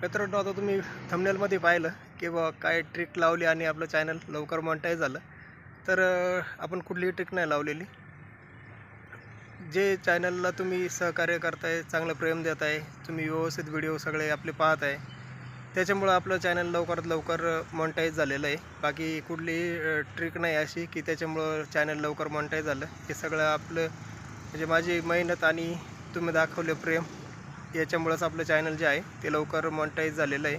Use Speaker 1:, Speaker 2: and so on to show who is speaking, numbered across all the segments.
Speaker 1: मित्रांनो, आता तुम्ही थंबनेलमध्ये पाहिलं की काय ट्रिक लावली आणि आपलं चॅनल लवकर मॉनिटाईज झालं. तर आपण कुठलीही ट्रिक नाही लावलेली. जे चॅनलला तुम्ही सहकार्य करताय, चांगलं प्रेम देताय, तुम्ही व्यवस्थित व्हिडिओ सगळे आपले पाहत आहे, त्याच्यामुळं आपलं चॅनल लवकरात लवकर मॉनिटाईज झालेलं आहे. बाकी कुठलीही ट्रिक नाही अशी की त्याच्यामुळं चॅनल लवकर मॉनिटाईज झालं. हे सगळं आपलं म्हणजे माझी मेहनत आणि तुम्ही दाखवले प्रेम, याच्यामुळंच आपलं चॅनल जे आहे ते लवकर मॉनिटाईज झालेलं आहे.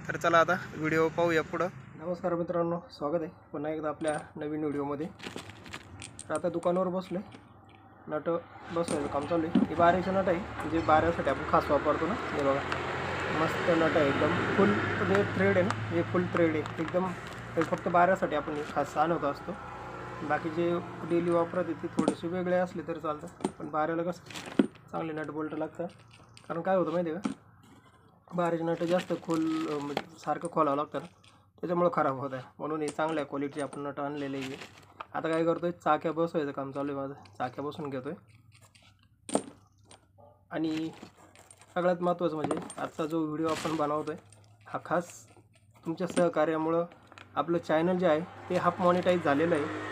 Speaker 1: तर चला आता व्हिडिओ पाहूया पुढं. नमस्कार मित्रांनो, स्वागत आहे पुन्हा एकदा आपल्या नवीन व्हिडिओमध्ये. तर आता दुकानावर बसलो आहे, नट बसवायचं काम चालू आहे. हे बारीचं नट आहे, जे बाऱ्यासाठी आपण खास वापरतो ना. हे बघा, मस्त नट आहे, एकदम फुल जे थ्रेड आहे ना, हे फुल थ्रेड आहे एकदम. हे फक्त बाऱ्यासाठी आपण हे खास आणत असतो. बाकी जे डेली वापरत आहे ते थोडेसे वेगळे असले तरी चालतं, पण बाऱ्याला कसं चांगले नट बोल्ट लागतात. कारण काय होतं माहिती आहे का, बारीचे नट जास्त खोल म्हणजे सारखं खोलावं लागतं ना, त्याच्यामुळं खराब होत आहे. म्हणून हे चांगल्या क्वालिटीचे आपण नट आणलेले आहे. आता काय करतो आहे, चाक्या बसवायचं काम चालू आहे माझं. चाक्या बसून घेतो आहे. आणि सगळ्यात महत्त्वाचं म्हणजे आजचा जो व्हिडिओ आपण बनवतो आहे हा खास तुमच्या सहकार्यामुळं आपलं चॅनल जे आहे ते हाफ मॉनिटाईज झालेलं आहे.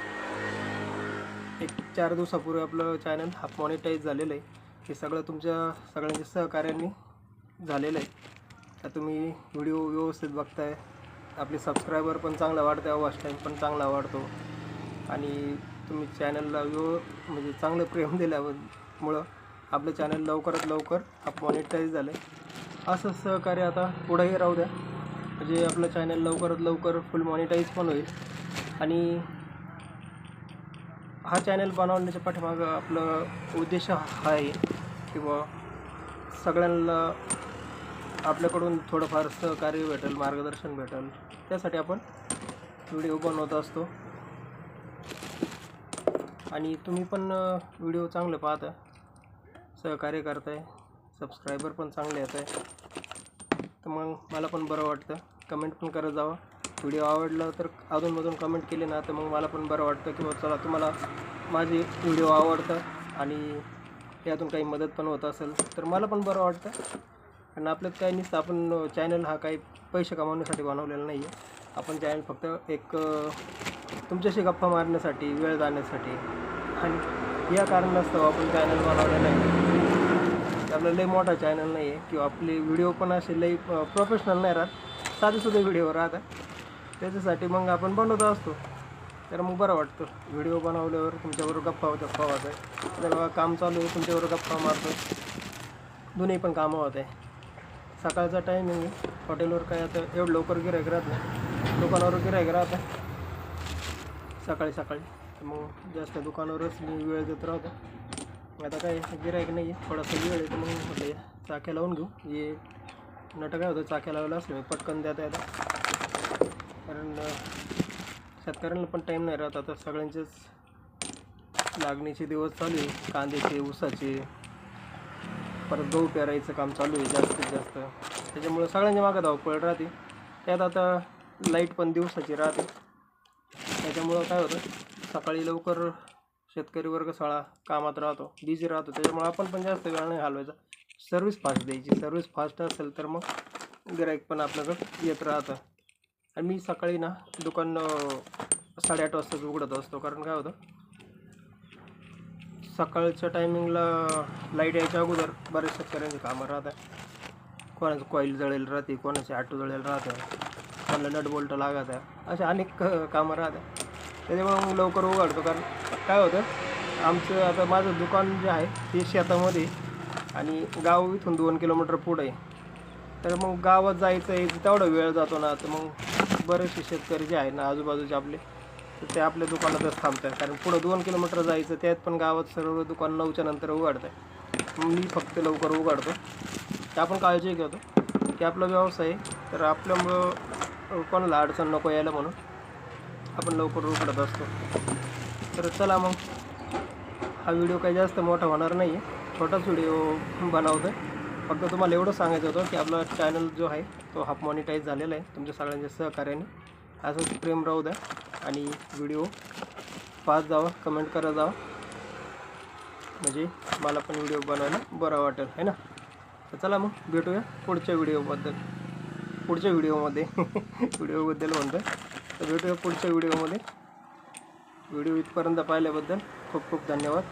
Speaker 1: 4 दिवसापूर्वी आपलं चॅनल हाफ मॉनिटाईज झालेलं आहे. हे सगळं तुमच्या सगळ्यांच्या सहकार्याने झालेलं आहे. तर तुम्ही व्हिडिओ व्यवस्थित बघताय, आपले सबस्क्रायबर पण चांगला वाढतं आहे, वॉच टाईम पण चांगला वाढतो. आणि तुम्ही चॅनलला म्हणजे चांगलं प्रेम दिल्यामुळं आपलं चॅनल लवकरात लवकर हाफ मॉनिटाईज झालं आहे. असं सहकार्य आता पुढेही राहू द्या, म्हणजे आपलं चॅनल लवकरात लवकर फुल मॉनिटाईज पण होईल. आणि हा चॅनल बनवण्याच्या पाठीमागं आपलं उद्देश हा आहे किंवा सगळ्यांना आपल्याकडून थोडंफार सहकार्य भेटेल, मार्गदर्शन भेटेल, त्यासाठी आपण व्हिडिओ बनवत असतो. आणि तुम्ही पण व्हिडिओ चांगले पाहता, सहकार्य करताय, सबस्क्रायबर पण चांगले येत आहे. तर मग मला पण बरं वाटतं. कमेंट पण करत जावा. व्हिडिओ आवडला तर अधूनमधून कमेंट केली ना, तर मग मला पण बरं वाटतं की चला तुम्हाला माझे व्हिडिओ आवडतं आणि त्यातून काही मदत पण होत असेल तर मला पण बरं वाटतं. कारण आपल्यात काही नसतं, आपण चॅनल हा काही पैसे कमावण्यासाठी बनवलेला नाही आहे. आपण चॅनल फक्त एक तुमच्याशी गप्पा मारण्यासाठी, वेळ जाण्यासाठी आणि या कारणास्तव आपण चॅनल बनवलेलं आहे. आपलं लई मोठा चॅनल नाही आहे किंवा आपले व्हिडिओ पण असे लई प्रोफेशनल नाही राहत, साधेसुधे व्हिडिओ राहतात. त्याच्यासाठी मग आपण बनवत असतो. तर मग बरं वाटतं व्हिडिओ बनवल्यावर तुमच्याबरोबर गप्पा होत आहे. जर काम चालू आहे तुमच्याबरोबर गप्पा मारतो, दोन्ही पण कामं होत आहे. सकाळचा टायमिंग आहे, हॉटेलवर काय आता एवढं लवकर गिऱ्हाईक राहत नाही, दुकानावर गिऱ्हाईक राहत आहे सकाळी सकाळी. मग जास्त दुकानावरच मी वेळ देत राहतो. आता काय गिऱ्हाईक नाही आहे, थोडासा वेळ आहे, तर मग म्हटलं चाक्या लावून घेऊ. हे नट काय होतं, चाक्या लावलं असलं मी पटकन देता येतं. कारण शेतकऱ्यांना पण टाईम नाही राहत. आता सगळ्यांचेच लागणीचे दिवस चालू आहे, कांद्याचे, ऊसाचे, परत गहू पेरायचं काम चालू आहे जास्तीत जास्त. त्याच्यामुळं सगळ्यांच्या मागं धावपळ राहते. त्यात आता लाईट पण दिवसाची राहते. त्याच्यामुळं काय होतं, सकाळी लवकर शेतकरी वर्ग सगळा कामात राहतो, बिझी राहतो. त्याच्यामुळं आपण पण जास्त वेळ नाही घालवायचा. सर्व्हिस फास्ट द्यायची. सर्व्हिस फास्ट असेल तर मग गिऱ्हाईक पण आपल्याकडं येत राहतं. आणि मी सकाळी ना दुकान 8:30 वाजताच उघडत असतो. कारण काय होतं, सकाळच्या टायमिंगला लाईट यायच्या अगोदर बरेच शेतकऱ्यांची कामं राहतात. कोणाचं कॉईल जळेल राहते, कोणाचे ऑटो जळेल राहतं, कोणाला नट बोल्ट लागत आहे, असे अनेक कामं राहतात. त्याच्यामुळे मग लवकर उघडतो. कारण काय होतं, आमचं आता माझं दुकान जे आहे ते शेतामध्ये आणि गाव इथून 2 किलोमीटर पुढे आहे. तर मग गावात जायचं आहे तेवढा वेळ जातो ना. तर मग बरेचसे शेतकरी जे आहे ना आजूबाजूचे आपले, तर ते आपल्या दुकानातच थांबतात. कारण पुढं 2 किलोमीटर जायचं, त्यात पण गावात सर्व दुकान 9च्या नंतर उघडतं आहे. मी फक्त लवकर उघडतो. ते आपण काळजी घेतो की आपला व्यवसाय तर आपल्यामुळं कोणाला अडचण नको यायला म्हणून आपण लवकर उघडत असतो. तर चला मग, हा व्हिडिओ काही जास्त मोठा होणार नाही आहे, छोटाच व्हिडिओ बनवतो आहे. फक्त तुम्हाला एवढं सांगायचं होतं की आपला चॅनल जो आहे तो हाफ मॉनिटाईज झालेला आहे. तुमच्या सगळ्यांच्या सहकार्याने असंच प्रेम राहू द्या आणि व्हिडिओ पाहत जावा, कमेंट करत जावा, म्हणजे मला पण व्हिडिओ बनवायला बरं वाटेल, है ना. तर चला मग भेटूया पुढच्या व्हिडिओबद्दल. पुढच्या व्हिडिओमध्ये व्हिडिओबद्दल म्हणतो. तर भेटूया पुढच्या व्हिडिओमध्ये. व्हिडिओ इथपर्यंत पाहिल्याबद्दल खूप खूप धन्यवाद.